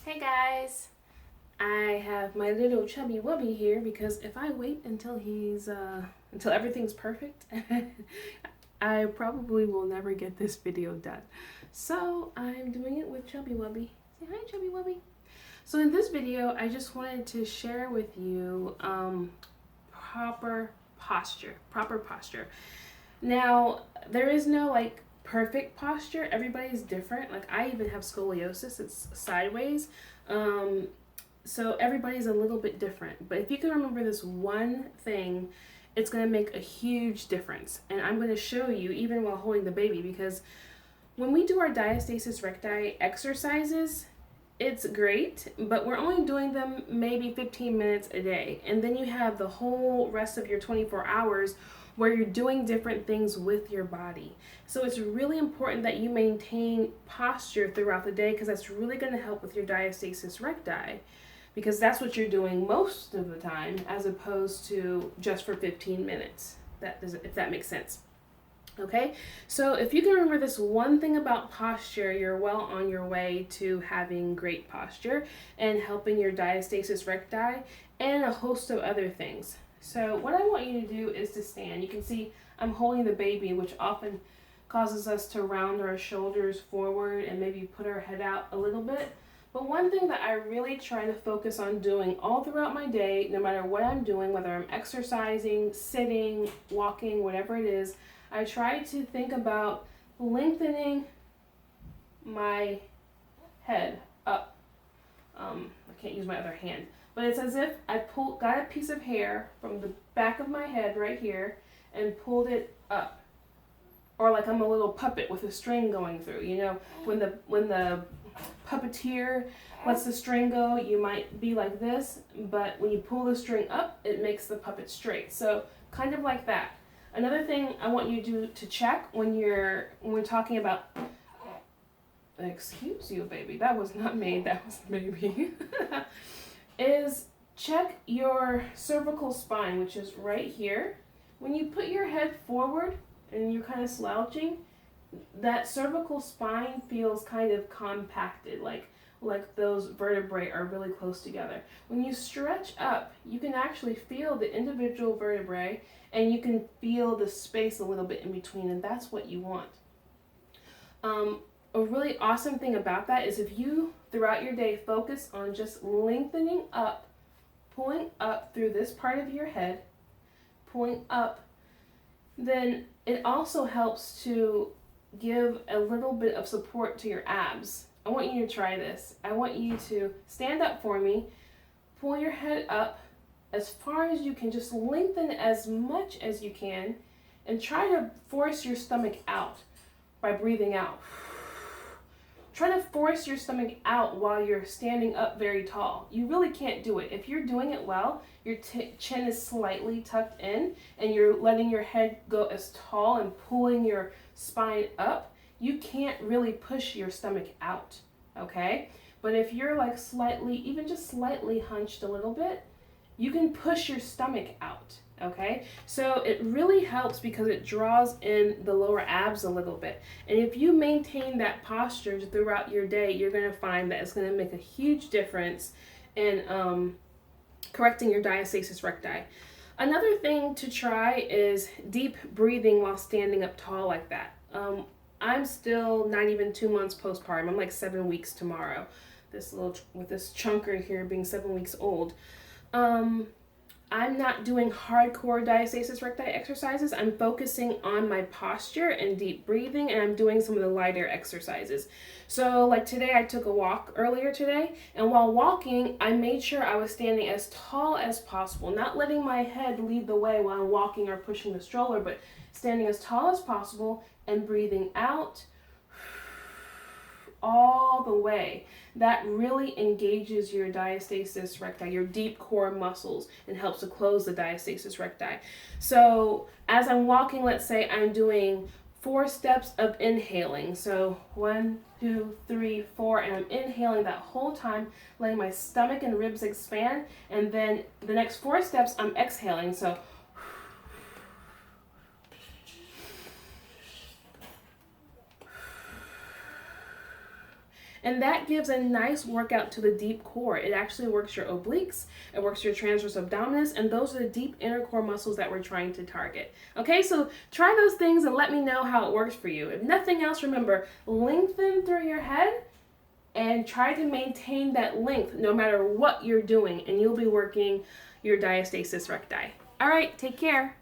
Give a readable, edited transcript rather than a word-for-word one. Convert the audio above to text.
Hey guys, I have my little chubby wubby here because if I wait until until everything's perfect, I probably will never get this video done. So I'm doing it with Chubby Wubby. Say hi, Chubby Wubby. So in this video, I just wanted to share with you proper posture. Now, there is no like perfect posture. Everybody's different. Like I even have scoliosis. It's sideways. So everybody's a little bit different. But if you can remember this one thing, it's going to make a huge difference. And I'm going to show you even while holding the baby, because when we do our diastasis recti exercises, it's great, but we're only doing them maybe 15 minutes a day. And then you have the whole rest of your 24 hours where you're doing different things with your body. So it's really important that you maintain posture throughout the day, because that's really going to help with your diastasis recti, because that's what you're doing most of the time as opposed to just for 15 minutes. If that makes sense. Okay, so if you can remember this one thing about posture, you're well on your way to having great posture and helping your diastasis recti and a host of other things. So what I want you to do is to stand. You can see I'm holding the baby, which often causes us to round our shoulders forward and maybe put our head out a little bit. But one thing that I really try to focus on doing all throughout my day, no matter what I'm doing, whether I'm exercising, sitting, walking, whatever it is, I try to think about lengthening my head up. I can't use my other hand, but it's as if I got a piece of hair from the back of my head right here and pulled it up. Or like I'm a little puppet with a string going through. You know, when the puppeteer lets the string go, you might be like this, but when you pull the string up, it makes the puppet straight. So kind of like that. Another thing I want you to check when we're talking about, excuse you, baby, that was not me, that was the baby, is check your cervical spine, which is right here. When you put your head forward and you're kind of slouching, that cervical spine feels kind of compacted, like those vertebrae are really close together. When you stretch up, you can actually feel the individual vertebrae and you can feel the space a little bit in between, and that's what you want. A really awesome thing about that is if you, throughout your day, focus on just lengthening up, pulling up through this part of your head, pulling up, then it also helps to give a little bit of support to your abs. I want you to try this. I want you to stand up for me, pull your head up as far as you can, just lengthen as much as you can, and try to force your stomach out by breathing out. Try to force your stomach out while you're standing up very tall. You really can't do it. If you're doing it well, your chin is slightly tucked in and you're letting your head go as tall and pulling your spine up, you can't really push your stomach out, okay? But if you're like slightly, even just slightly hunched a little bit, you can push your stomach out, okay? So it really helps because it draws in the lower abs a little bit. And if you maintain that posture throughout your day, you're gonna find that it's gonna make a huge difference in correcting your diastasis recti. Another thing to try is deep breathing while standing up tall like that. I'm still not even 2 months postpartum. I'm like 7 weeks tomorrow. With this chunker here being 7 weeks old. I'm not doing hardcore diastasis recti exercises. I'm focusing on my posture and deep breathing, and I'm doing some of the lighter exercises. So like today, I took a walk earlier today, and while walking, I made sure I was standing as tall as possible, not letting my head lead the way while I'm walking or pushing the stroller, but standing as tall as possible and breathing out all the way. That really engages your diastasis recti, your deep core muscles, and helps to close the diastasis recti. So as I'm walking, let's say I'm doing 4 steps of inhaling. So 1, 2, 3, 4, and I'm inhaling that whole time, letting my stomach and ribs expand. And then the next 4 steps, I'm exhaling. So And that gives a nice workout to the deep core. It actually works your obliques, it works your transverse abdominis, and those are the deep inner core muscles that we're trying to target. Okay, so try those things and let me know how it works for you. If nothing else, remember, lengthen through your head and try to maintain that length no matter what you're doing, and you'll be working your diastasis recti. All right, take care.